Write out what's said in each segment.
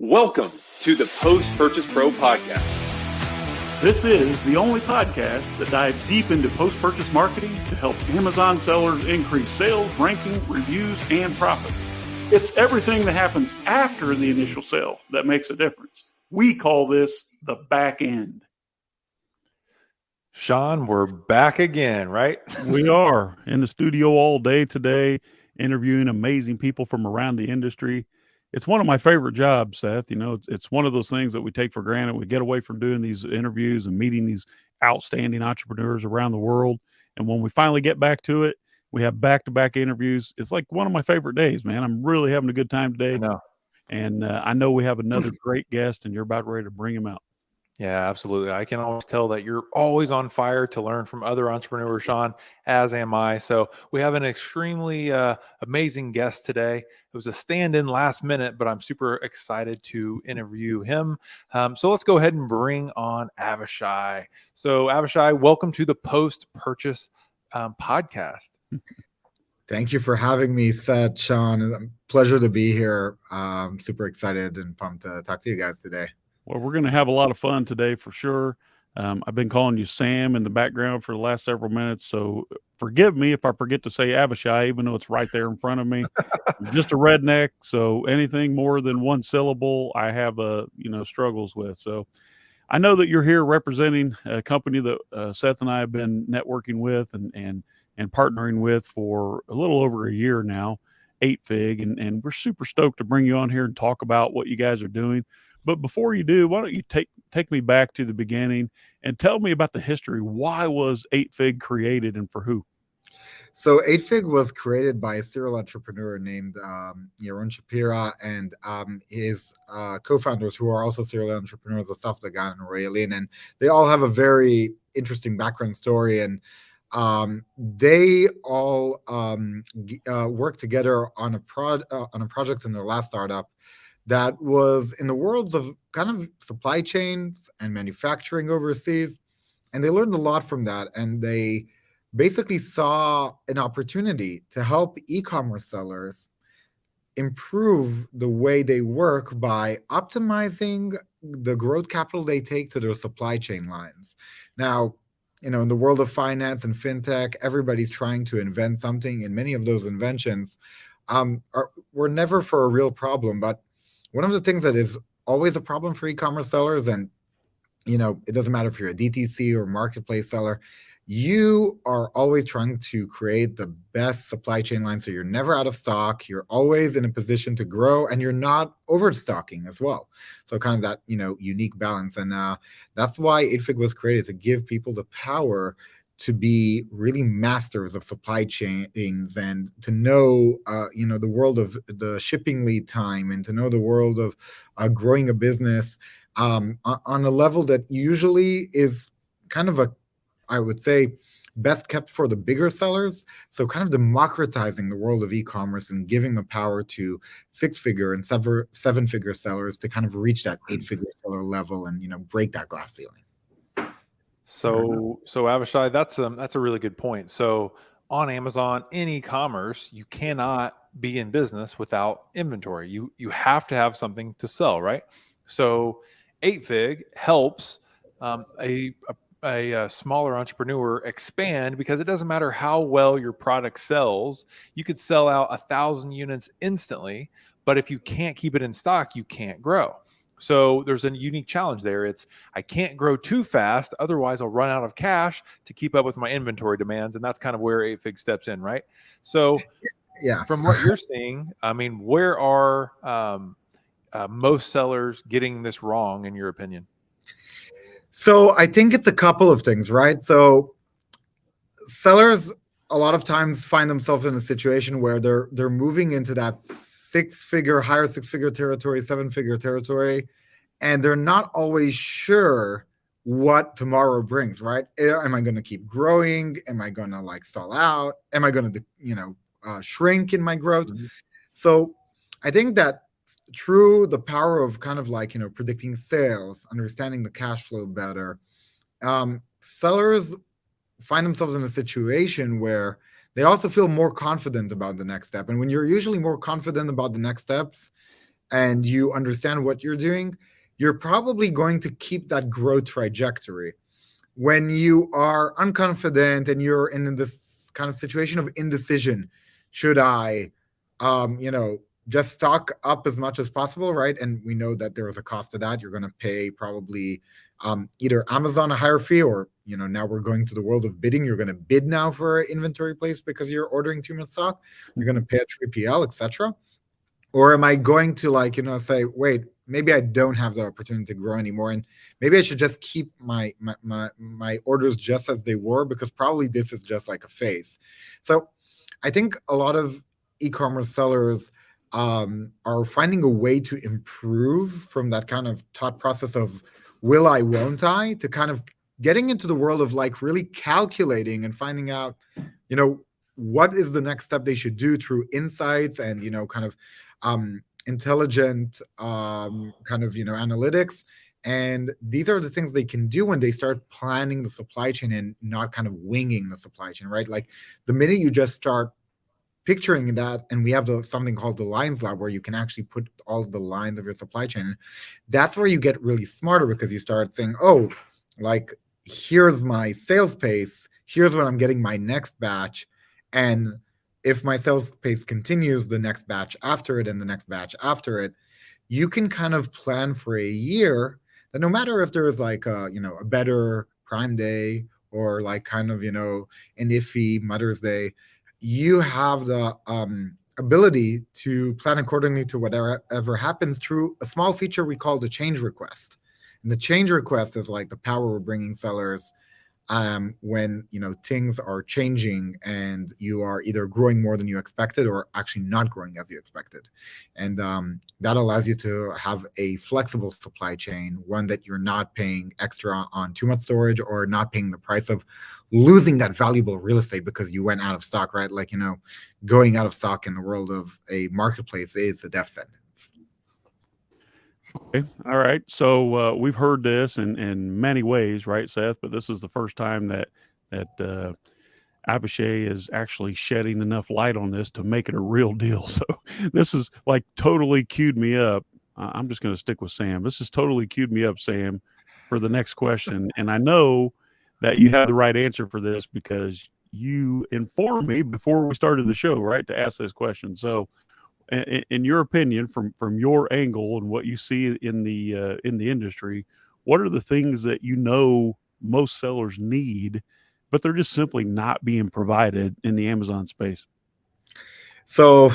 Welcome to the Post-Purchase Pro Podcast. This is the only podcast that dives deep into post-purchase marketing to help Amazon sellers increase sales, ranking, reviews, and profits. It's everything that happens after the initial sale that makes a difference. We call this the back end. Sean, we're back again, right? We are in the studio all day today, interviewing amazing people from around the industry. It's one of my favorite jobs, Seth. You know, it's one of those things that we take for granted. We get away from doing these interviews and meeting these outstanding entrepreneurs around the world. And when we finally get back to it, we have back-to-back interviews. It's like one of my favorite days, man. I'm really having a good time today. I know. And I know we have another great guest, and you're about ready to bring him out. Yeah, absolutely. I can always tell that you're always on fire to learn from other entrepreneurs, Sean, as am I. So we have an extremely amazing guest today. It was a stand-in last minute, but I'm super excited to interview him. So let's go ahead and bring on Avishai. So Avishai, welcome to the Post-Purchase Podcast. Thank you for having me, Seth, Sean. It's a pleasure to be here. I'm super excited and pumped to talk to you guys today. Well, we're going to have a lot of fun today for sure. I've been calling you Sam in the background for the last several minutes, so forgive me if I forget to say Avishai, even though it's right there in front of me. I'm just a redneck, so anything more than one syllable, I have struggles with. So I know that you're here representing a company that Seth and I have been networking with and partnering with for a little over a year now, 8Fig, and we're super stoked to bring you on here and talk about what you guys are doing. But before you do, why don't you take me back to the beginning and tell me about the history. Why was 8Fig created and for who? So 8Fig was created by a serial entrepreneur named Yaron Shapira and his co-founders, who are also serial entrepreneurs, Asaf Dagan and Roy Alin, and they all have a very interesting background story. And they all worked together on a project in their last startup that was in the worlds of kind of supply chain and manufacturing overseas. And they learned a lot from that. And they basically saw an opportunity to help e-commerce sellers improve the way they work by optimizing the growth capital they take to their supply chain lines. Now, you know, in the world of finance and fintech, everybody's trying to invent something. And many of those inventions were never for a real problem. But one of the things that is always a problem for e-commerce sellers, and you know, it doesn't matter if you're a DTC or marketplace seller, you are always trying to create the best supply chain line, so you're never out of stock, you're always in a position to grow, and you're not overstocking as well. So kind of that, you know, unique balance. And that's why 8Fig was created, to give people the power to be really masters of supply chains and to know, the world of the shipping lead time, and to know the world of growing a business on a level that usually is kind of I would say, best kept for the bigger sellers. So kind of democratizing the world of e-commerce and giving the power to 6-figure and 7-figure sellers to kind of reach that 8-figure seller level and, you know, break that glass ceiling. So Avishai, that's a really good point. So on Amazon, in e-commerce, you cannot be in business without inventory. You have to have something to sell, right? So 8Fig helps a smaller entrepreneur expand, because it doesn't matter how well your product sells. You could sell out 1,000 units instantly, but if you can't keep it in stock, you can't grow. So there's a unique challenge there. It's, I can't grow too fast, otherwise I'll run out of cash to keep up with my inventory demands. And that's kind of where 8Fig steps in, right? So yeah, from what you're seeing, I mean, where are most sellers getting this wrong, in your opinion? So I think it's a couple of things, right? So sellers a lot of times find themselves in a situation where they're moving into that higher six-figure territory, 7-figure territory, and they're not always sure what tomorrow brings, right? Am I going to keep growing? Am I going to stall out? Am I going to, shrink in my growth? Mm-hmm. So I think that through the power of kind of predicting sales, understanding the cash flow better, sellers find themselves in a situation where they also feel more confident about the next step. And when you're usually more confident about the next steps, and you understand what you're doing, you're probably going to keep that growth trajectory. When you are unconfident and you're in this kind of situation of indecision, should I, just stock up as much as possible, right? And we know that there is a cost to that. You're going to pay probably either Amazon a higher fee, or now we're going to the world of bidding. You're going to bid now for inventory place because you're ordering too much stock. You're going to pay a 3PL, etc. Or am I going to say, wait, maybe I don't have the opportunity to grow anymore, and maybe I should just keep my orders just as they were, because probably this is just like a phase. So I think a lot of e-commerce sellers are finding a way to improve from that kind of thought process of will I, won't I, to kind of getting into the world of like really calculating and finding out, what is the next step they should do through insights and, kind of intelligent kind of, analytics. And these are the things they can do when they start planning the supply chain and not kind of winging the supply chain, right? Like the minute you just start picturing that, and we have something called the lines lab, where you can actually put all the lines of your supply chain. That's where you get really smarter, because you start saying, oh, like here's my sales pace, here's when I'm getting my next batch, and if my sales pace continues, the next batch after it and the next batch after it, you can kind of plan for a year that no matter if there is like a better Prime Day or like kind of an iffy Mother's Day, you have the ability to plan accordingly to whatever happens through a small feature we call the change request. And the change request is like the power we're bringing sellers when things are changing and you are either growing more than you expected or actually not growing as you expected. And that allows you to have a flexible supply chain, one that you're not paying extra on too much storage, or not paying the price of losing that valuable real estate because you went out of stock, right? Like, going out of stock in the world of a marketplace is a death sentence. Okay. All right. So we've heard this in many ways, right, Seth? But this is the first time that Avishai is actually shedding enough light on this to make it a real deal. So this is like totally queued me up. I'm just going to stick with Sam. This has totally queued me up, Sam, for the next question. And I know that you have the right answer for this because you informed me before we started the show, right, to ask this question. So in your opinion, from your angle and what you see in the industry, what are the things that most sellers need, but they're just simply not being provided in the Amazon space? So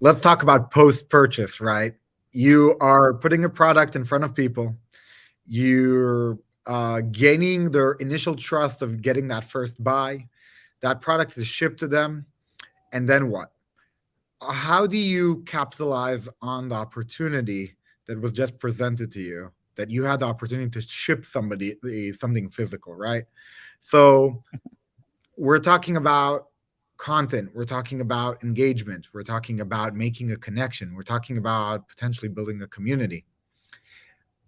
let's talk about post-purchase, right? You are putting a product in front of people. You're gaining their initial trust of getting that first buy. That product is shipped to them. And then what? How do you capitalize on the opportunity that was just presented to you, that you had the opportunity to ship somebody something physical, right? So we're talking about content, we're talking about engagement, we're talking about making a connection, we're talking about potentially building a community.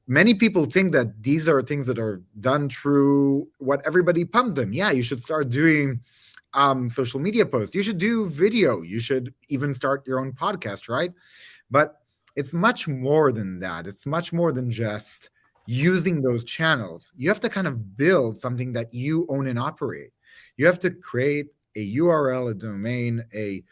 Many people think that these are things that are done through what everybody pumped them. Yeah, you should start doing social media posts. You should do video. You should even start your own podcast, right? But it's much more than that. It's much more than just using those channels. You have to kind of build something that you own and operate. You have to create a URL, a domain, a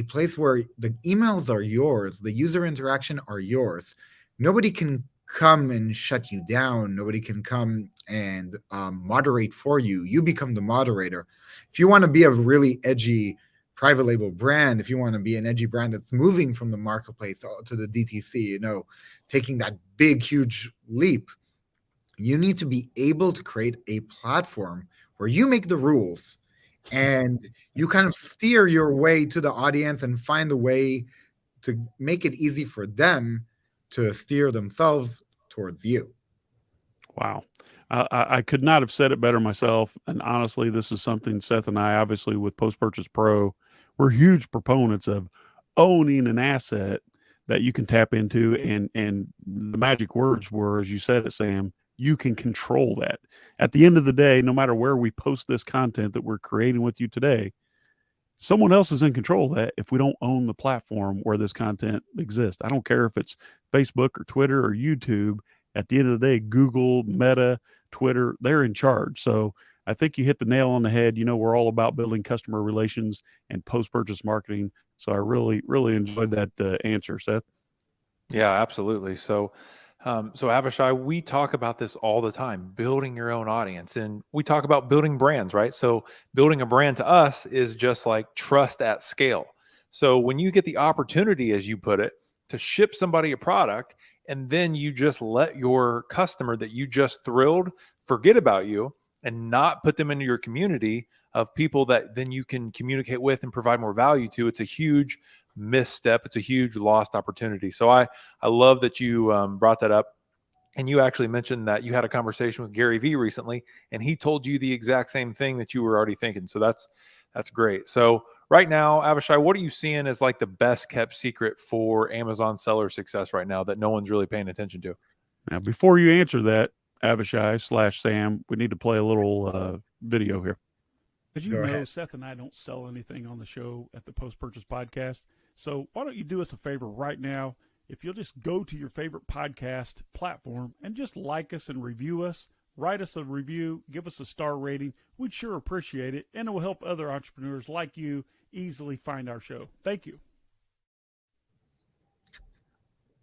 place where the emails are yours, the user interaction are yours. Nobody can come and shut you down. Nobody can come and moderate for you. You become the moderator. If you want to be a really edgy private label brand, if you want to be an edgy brand that's moving from the marketplace to the DTC, taking that big, huge leap, you need to be able to create a platform where you make the rules and you kind of steer your way to the audience and find a way to make it easy for them to steer themselves towards you. Wow. I could not have said it better myself. And honestly, this is something Seth and I, obviously with Post-Purchase Pro, we're huge proponents of owning an asset that you can tap into. And the magic words were, as you said it, Sam, you can control that. At the end of the day, no matter where we post this content that we're creating with you today, someone else is in control of that if we don't own the platform where this content exists. I don't care if it's Facebook or Twitter or YouTube. At the end of the day, Google, Meta, Twitter, they're in charge. So I think you hit the nail on the head. We're all about building customer relations and post-purchase marketing. So I really, really enjoyed that answer, Seth. Yeah, absolutely. So Avishai, we talk about this all the time, building your own audience, and we talk about building brands, right? So building a brand to us is just like trust at scale. So when you get the opportunity, as you put it, to ship somebody a product, and then you just let your customer that you just thrilled forget about you and not put them into your community of people that then you can communicate with and provide more value to, it's a huge misstep. It's a huge lost opportunity. So I love that you brought that up. And you actually mentioned that you had a conversation with Gary Vee recently, and he told you the exact same thing that you were already thinking. So that's great. So right now, Avishai, what are you seeing as like the best kept secret for Amazon seller success right now that no one's really paying attention to? Now, before you answer that, Avishai/Sam, we need to play a little video here. As you Go know, ahead. Seth and I don't sell anything on the show at the Post Purchase Podcast. So why don't you do us a favor right now? If you'll just go to your favorite podcast platform and just like us and review us, write us a review, give us a star rating. We'd sure appreciate it, and it will help other entrepreneurs like you easily find our show. Thank you.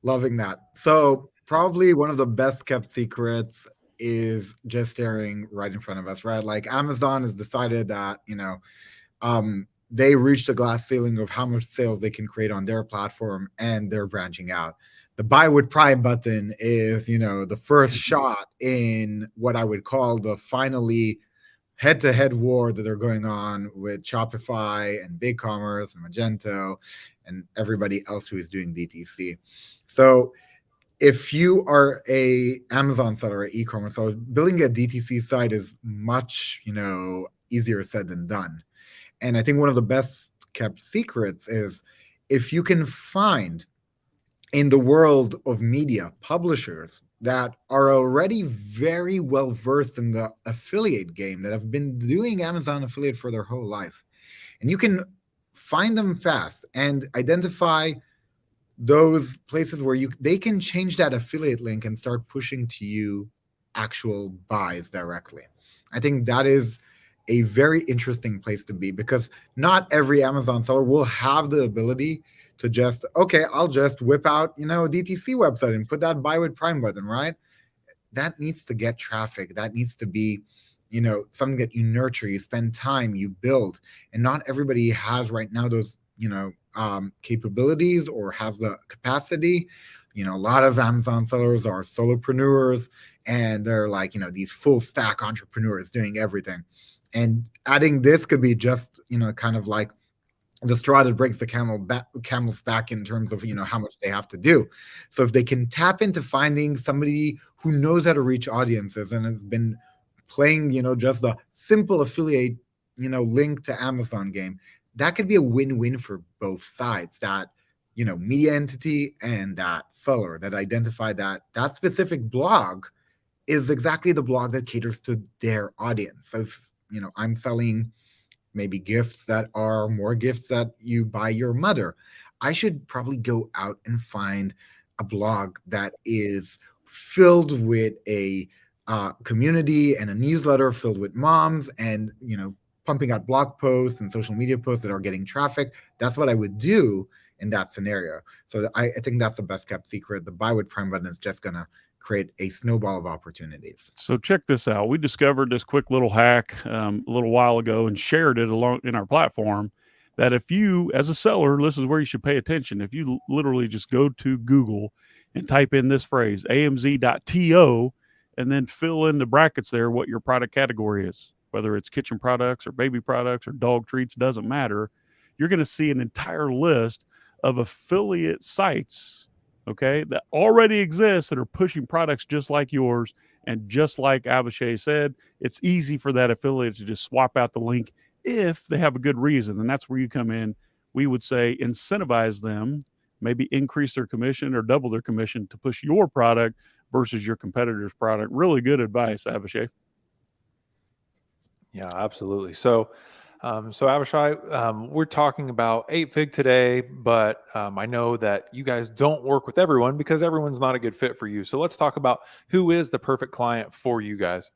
Loving that. So probably one of the best kept secrets is just staring right in front of us, right? Like Amazon has decided that, they reached a glass ceiling of how much sales they can create on their platform, and they're branching out. The buy with Prime button is, the first shot in what I would call the finally head-to-head war that are going on with Shopify and BigCommerce and Magento and everybody else who is doing DTC. So if you are a Amazon seller or e-commerce seller, building a DTC site is much, easier said than done. And I think one of the best kept secrets is if you can find in the world of media publishers that are already very well versed in the affiliate game, that have been doing Amazon affiliate for their whole life, and you can find them fast and identify those places where they can change that affiliate link and start pushing to you actual buys directly. I think that is a very interesting place to be, because not every Amazon seller will have the ability to just, okay, I'll just whip out, a DTC website and put that buy with Prime button, right? That needs to get traffic. That needs to be, something that you nurture, you spend time, you build. And not everybody has right now those, capabilities or has the capacity. A lot of Amazon sellers are solopreneurs, and they're like, these full stack entrepreneurs doing everything. And adding this could be just, kind of like the straw that breaks the camel's back in terms of, how much they have to do. So if they can tap into finding somebody who knows how to reach audiences and has been playing, just the simple affiliate, link to Amazon game, that could be a win-win for both sides. That, media entity and that seller that identify that specific blog is exactly the blog that caters to their audience. So if, I'm selling maybe gifts that are more gifts that you buy your mother, I should probably go out and find a blog that is filled with a community and a newsletter filled with moms and, pumping out blog posts and social media posts that are getting traffic. That's what I would do in that scenario. So I think that's the best kept secret. The buy with Prime button is just going to create a snowball of opportunities. So check this out. We discovered this quick little hack a little while ago and shared it along in our platform, that if you, as a seller, this is where you should pay attention. If you literally just go to Google and type in this phrase, amz.to, and then fill in the brackets there what your product category is, whether it's kitchen products or baby products or dog treats, doesn't matter. You're going to see an entire list of affiliate sites, okay, that already exist that are pushing products just like yours. And just like Avishai said, it's easy for that affiliate to just swap out the link if they have a good reason. And that's where you come in. We would say incentivize them, maybe increase their commission or double their commission to push your product versus your competitor's product. Really good advice, Avishai. Yeah, absolutely. So So Abishai, we're talking about 8Fig today, but I know that you guys don't work with everyone because everyone's not a good fit for you. So let's talk about who is the perfect client for you guys.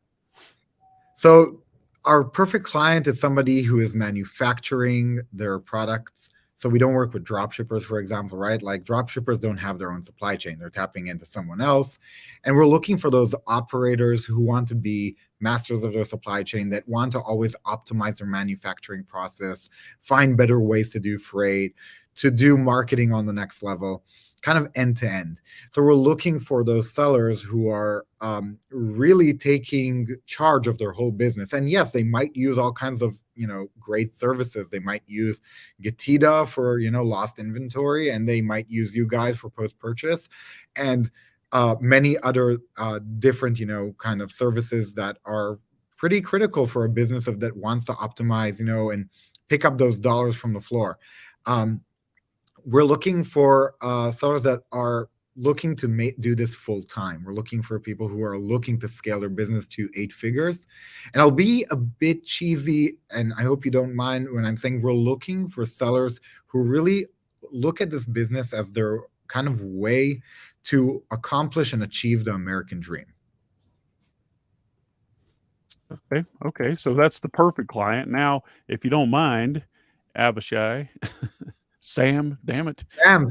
So our perfect client is somebody who is manufacturing their products. So we don't work with drop shippers, for example, right? Like drop shippers don't have their own supply chain. They're tapping into someone else. And we're looking for those operators who want to be masters of their supply chain, that want to always optimize their manufacturing process, find better ways to do freight, to do marketing on the next level, kind of end to end. So we're looking for those sellers who are really taking charge of their whole business. And yes, they might use all kinds of great services. They might use Getida for lost inventory, and they might use you guys for post purchase, and many other different kind of services that are pretty critical for a business that wants to optimize and pick up those dollars from the floor. We're looking for sellers that are looking to do this full time. We're looking for people who are looking to scale their business to 8 figures. And I'll be a bit cheesy, and I hope you don't mind when I'm saying we're looking for sellers who really look at this business as their kind of way to accomplish and achieve the American dream. Okay. So that's the perfect client. Now, if you don't mind, Abishai, Sam, damn it. Sam.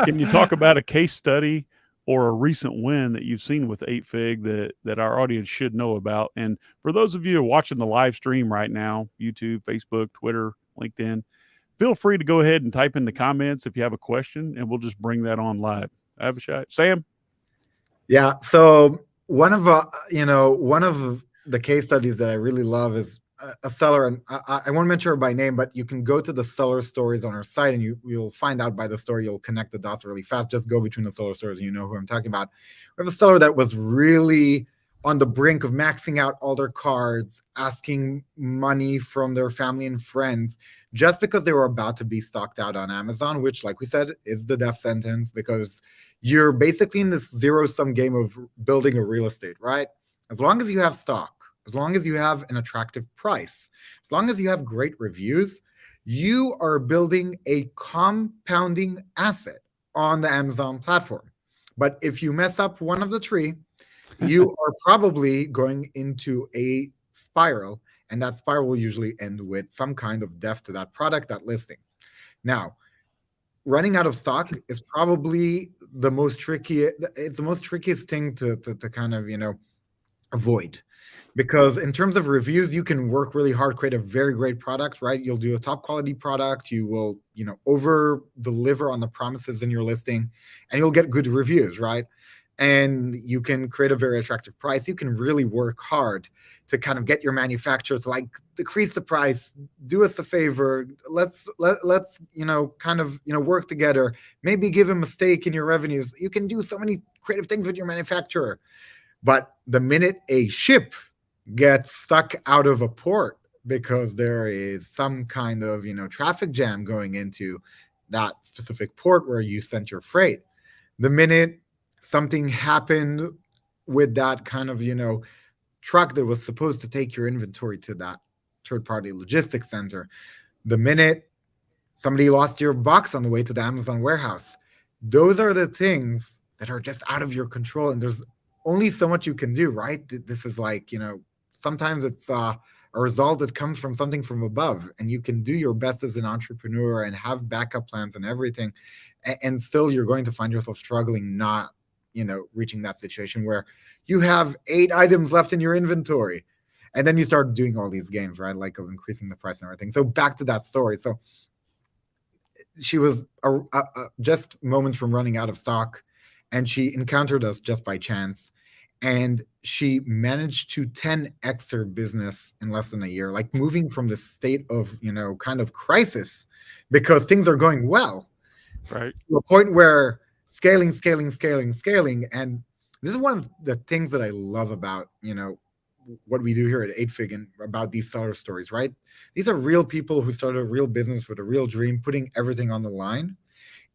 Can you talk about a case study or a recent win that you've seen with 8Fig that our audience should know about? And for those of you who are watching the live stream right now, YouTube, Facebook, Twitter, LinkedIn, feel free to go ahead and type in the comments if you have a question, and we'll just bring that on live. Abishai, Sam? Yeah. So one of the case studies that I really love is a seller, and I won't mention her by name, but you can go to the seller stories on our site, and you'll find out by the story. You'll connect the dots really fast. Just go between the seller stories, and you know who I'm talking about. We have a seller that was really on the brink of maxing out all their cards, asking money from their family and friends, just because they were about to be stocked out on Amazon, which, like we said, is the death sentence, because you're basically in this zero-sum game of building a real estate, right? As long as you have stock, as long as you have an attractive price, as long as you have great reviews, you are building a compounding asset on the Amazon platform. But if you mess up one of the three, you are probably going into a spiral, and that spiral will usually end with some kind of death to that product, that listing. Now, running out of stock is probably the most trickiest thing to kind of avoid, because in terms of reviews, you can work really hard, create a very great product, right? You'll do a top quality product, you will over deliver on the promises in your listing, and you'll get good reviews, right? And you can create a very attractive price. You can really work hard to kind of get your manufacturer to like decrease the price, do us a favor, let's kind of work together, maybe give him a stake in your revenues. You can do so many creative things with your manufacturer. But the minute a ship gets stuck out of a port because there is some kind of traffic jam going into that specific port where you sent your freight, the minute something happened with that kind of truck that was supposed to take your inventory to that third-party logistics center, the minute somebody lost your box on the way to the Amazon warehouse, those are the things that are just out of your control, and there's only so much you can do, right? This is like sometimes it's a result that comes from something from above, and you can do your best as an entrepreneur and have backup plans and everything, and still you're going to find yourself struggling, not reaching that situation where you have 8 items left in your inventory, and then you start doing all these games, right? Like of increasing the price and everything. So back to that story. So she was just moments from running out of stock, and she encountered us just by chance, and she managed to 10x her business in less than a year, like moving from the state of kind of crisis because things are going well, right, to a point where scaling. And this is one of the things that I love about what we do here at 8Fig and about these seller stories, right? These are real people who started a real business with a real dream, putting everything on the line,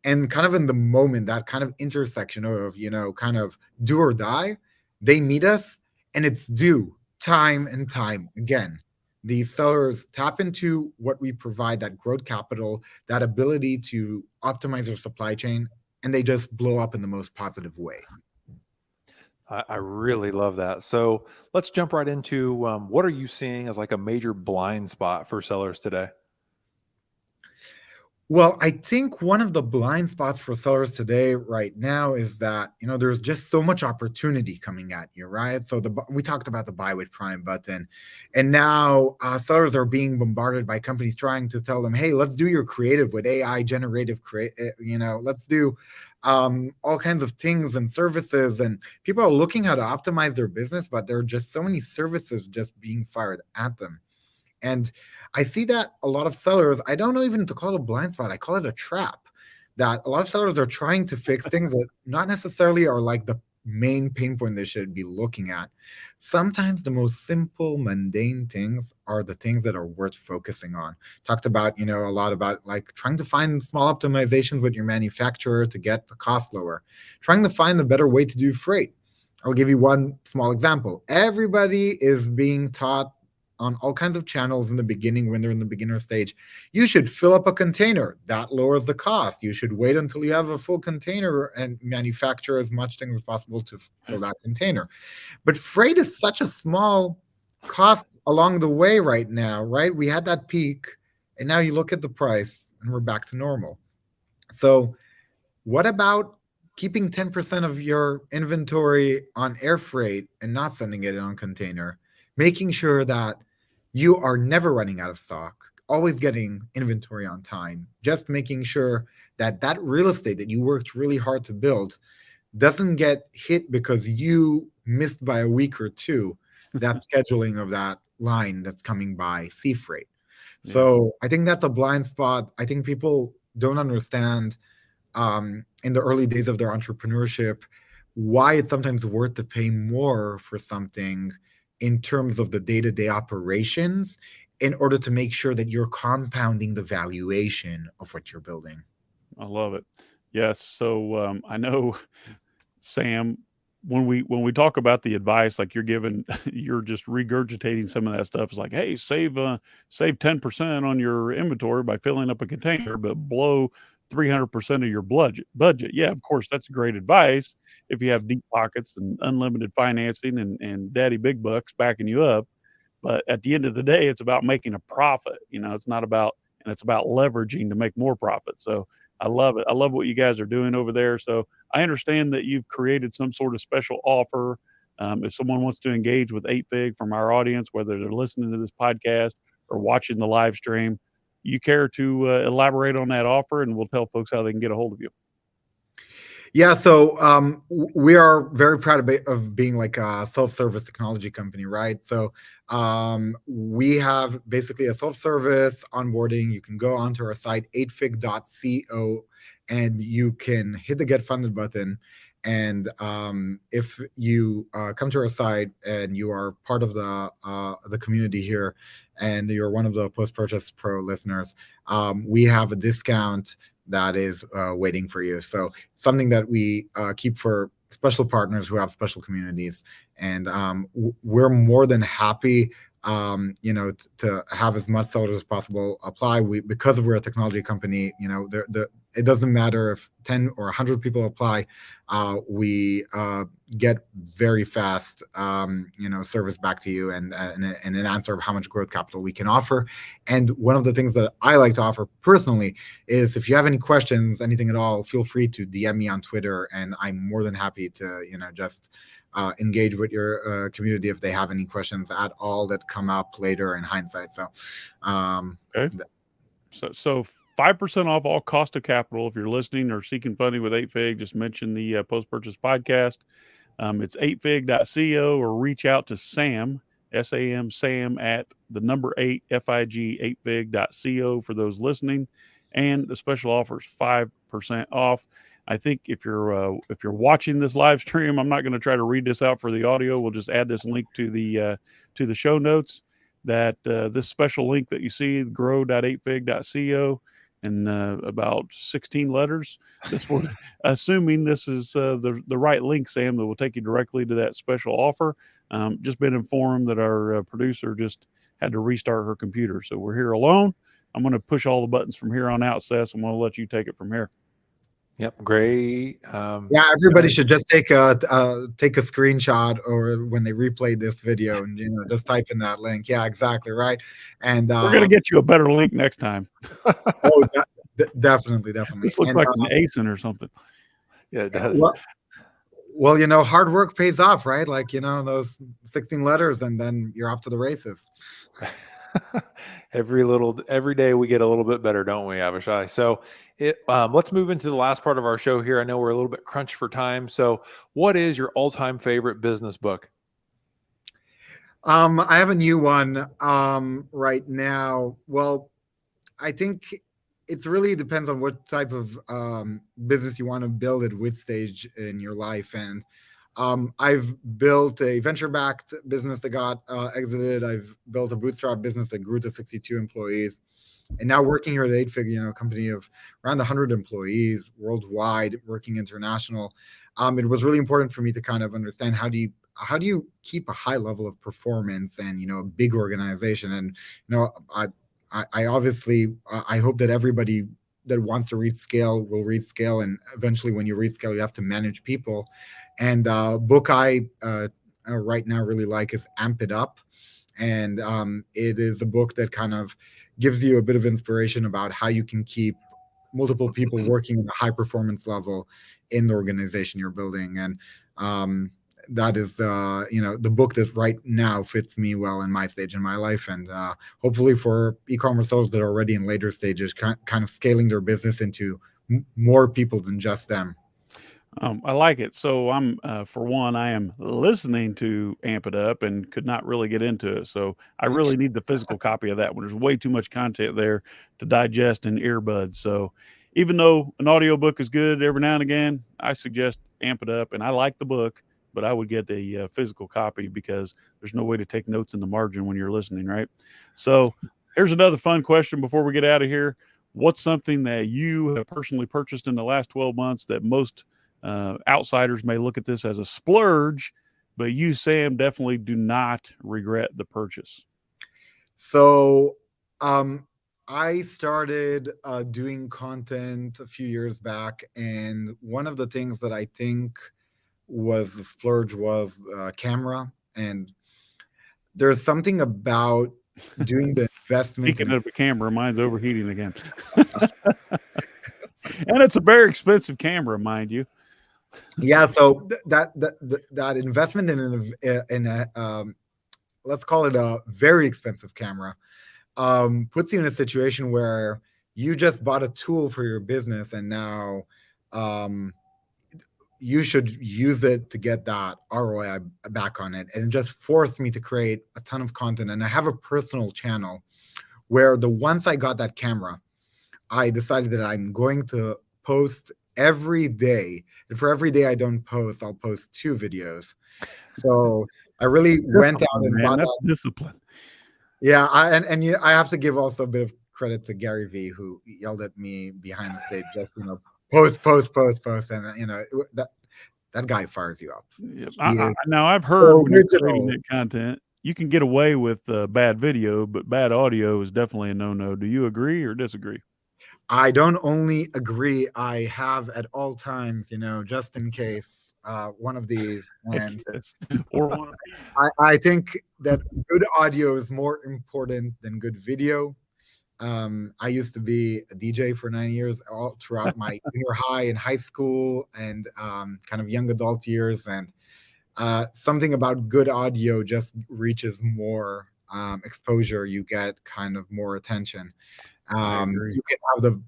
and kind of in the moment, that kind of intersection of kind of do or die, they meet us, and it's do time and time again. these sellers tap into what we provide, that growth capital, that ability to optimize their supply chain, and they just blow up in the most positive way. I really love that. So let's jump right into what are you seeing as like a major blind spot for sellers today? Well, I think one of the blind spots for sellers today right now is that, there's just so much opportunity coming at you, right? So we talked about the buy with Prime button, and now sellers are being bombarded by companies trying to tell them, hey, let's do your creative with AI generative let's do all kinds of things and services, and people are looking how to optimize their business, but there are just so many services just being fired at them. And I see that a lot of sellers, I don't know even to call it a blind spot, I call it a trap. That a lot of sellers are trying to fix things that not necessarily are like the main pain point they should be looking at. Sometimes the most simple, mundane things are the things that are worth focusing on. Talked about, a lot about like trying to find small optimizations with your manufacturer to get the cost lower, trying to find a better way to do freight. I'll give you one small example. Everybody is being taught on all kinds of channels in the beginning when they're in the beginner stage. You should fill up a container. That lowers the cost. You should wait until you have a full container and manufacture as much things as possible to fill that container. But freight is such a small cost along the way right now, right? We had that peak, and now you look at the price and we're back to normal. So what about keeping 10% of your inventory on air freight and not sending it on container, making sure that you are never running out of stock, always getting inventory on time, just making sure that that real estate that you worked really hard to build doesn't get hit because you missed by a week or two that scheduling of that line that's coming by sea freight. Yeah. So I think that's a blind spot. I think people don't understand in the early days of their entrepreneurship why it's sometimes worth to pay more for something in terms of the day-to-day operations in order to make sure that you're compounding the valuation of what you're building. I love it. Yes. So I know, Sam, when we talk about the advice, like you're giving, you're just regurgitating some of that stuff. It's like, hey, save 10% on your inventory by filling up a container, but blow 300% of your budget. Yeah, of course, that's great advice if you have deep pockets and unlimited financing and daddy big bucks backing you up. But at the end of the day, it's about making a profit. It's not about, and it's about leveraging to make more profit. So I love it. I love what you guys are doing over there. So I understand that you've created some sort of special offer. If someone wants to engage with 8Fig from our audience, whether they're listening to this podcast or watching the live stream, you care to elaborate on that offer, and we'll tell folks how they can get a hold of you. Yeah, so we are very proud of being like a self-service technology company, right? So we have basically a self-service onboarding. You can go onto our site, 8fig.co, and you can hit the Get Funded button. And if you come to our site and you are part of the community here, and you're one of the Post-Purchase Pro listeners, we have a discount that is waiting for you. So something that we keep for special partners who have special communities. And we're more than happy to have as much sellers as possible apply. Because we're a technology company, it doesn't matter if 10 or 100 people apply. We get very fast, service back to you and an answer of how much growth capital we can offer. And one of the things that I like to offer personally is if you have any questions, anything at all, feel free to DM me on Twitter, and I'm more than happy to, just engage with your community if they have any questions at all that come up later in hindsight. So, okay. So 5% off all cost of capital. If you're listening or seeking funding with 8Fig, just mention the Post-Purchase Podcast. It's 8fig.co, or reach out to Sam, S-A-M, Sam at the number 8, F-I-G, 8fig.co for those listening. And the special offer is 5% off. I think if you're watching this live stream, I'm not going to try to read this out for the audio. We'll just add this link to the show notes. That this special link that you see, grow.8fig.co, and about 16 letters. This will, assuming this is the right link, Sam, that will take you directly to that special offer. Just been informed that our producer just had to restart her computer. So we're here alone. I'm going to push all the buttons from here on out, Seth. I'm going to let you take it from here. Yep, great. Yeah, everybody should just take a screenshot, or when they replay this video, and just type in that link. Yeah, exactly right. And we're going to get you a better link next time. Oh, definitely. This looks like an ASIN or something. Yeah, it does. Well, hard work pays off, right? Like, those 16 letters, and then you're off to the races. Every day we get a little bit better, don't we, Avishai? So let's move into the last part of our show here. I know we're a little bit crunched for time. So what is your all-time favorite business book? I have a new one right now. Well, I think it really depends on what type of business you want to build at which stage in your life. And I've built a venture-backed business that got exited. I've built a bootstrap business that grew to 62 employees. And now working here at 8Fig, a company of around 100 employees worldwide, working international. It was really important for me to kind of understand how do you keep a high level of performance and a big organization. And I obviously I hope that everybody that wants to reach scale will reach scale, and eventually when you reach scale you have to manage people. And book I right now really like is Amp It Up, and it is a book that kind of gives you a bit of inspiration about how you can keep multiple people working at a high performance level in the organization you're building. And that is the book that right now fits me well in my stage in my life, and hopefully for e-commerce sellers that are already in later stages, kind of scaling their business into more people than just them. I like it. So for one, I am listening to Amp It Up and could not really get into it. So I really need the physical copy of that one. There's way too much content there to digest in earbuds. So even though an audiobook is good every now and again, I suggest Amp It Up. And I like the book, but I would get a physical copy because there's no way to take notes in the margin when you're listening, right? So here's another fun question before we get out of here. What's something that you have personally purchased in the last 12 months that most outsiders may look at this as a splurge, but you, Sam, definitely do not regret the purchase? So I started doing content a few years back, and one of the things that I think was a splurge was camera. And there's something about doing the investment. Speaking of the camera, mine's overheating again. And it's a very expensive camera, mind you. Yeah, so that investment in a let's call it a very expensive camera puts you in a situation where you just bought a tool for your business, and now you should use it to get that ROI back on it. And it just forced me to create a ton of content. And I have a personal channel where once I got that camera, I decided that I'm going to post every day. And for every day I don't post, I'll post 2 videos. So I really went out and bought that. Discipline. Yeah, I have to give also a bit of credit to Gary V, who yelled at me behind the stage, just post, and that guy fires you up. Yep. Now I've heard when you're creating that content, you can get away with bad video, but bad audio is definitely a no-no. Do you agree or disagree? I don't only agree, I have at all times, just in case one of these. And or one of these. I think that good audio is more important than good video. I used to be a DJ for 9 years, all throughout my junior high and high school and kind of young adult years. And something about good audio just reaches more exposure. You get kind of more attention. You can have the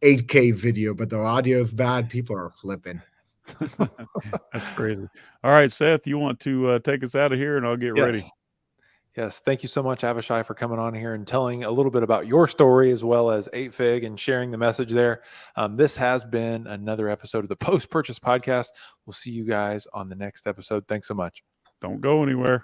8K video, but the audio is bad. People are flipping. That's crazy. All right, Seth, you want to take us out of here, and I'll get ready. Yes. Thank you so much, Avishai, for coming on here and telling a little bit about your story as well as 8Fig and sharing the message there. This has been another episode of the Post-Purchase Podcast. We'll see you guys on the next episode. Thanks so much. Don't go anywhere.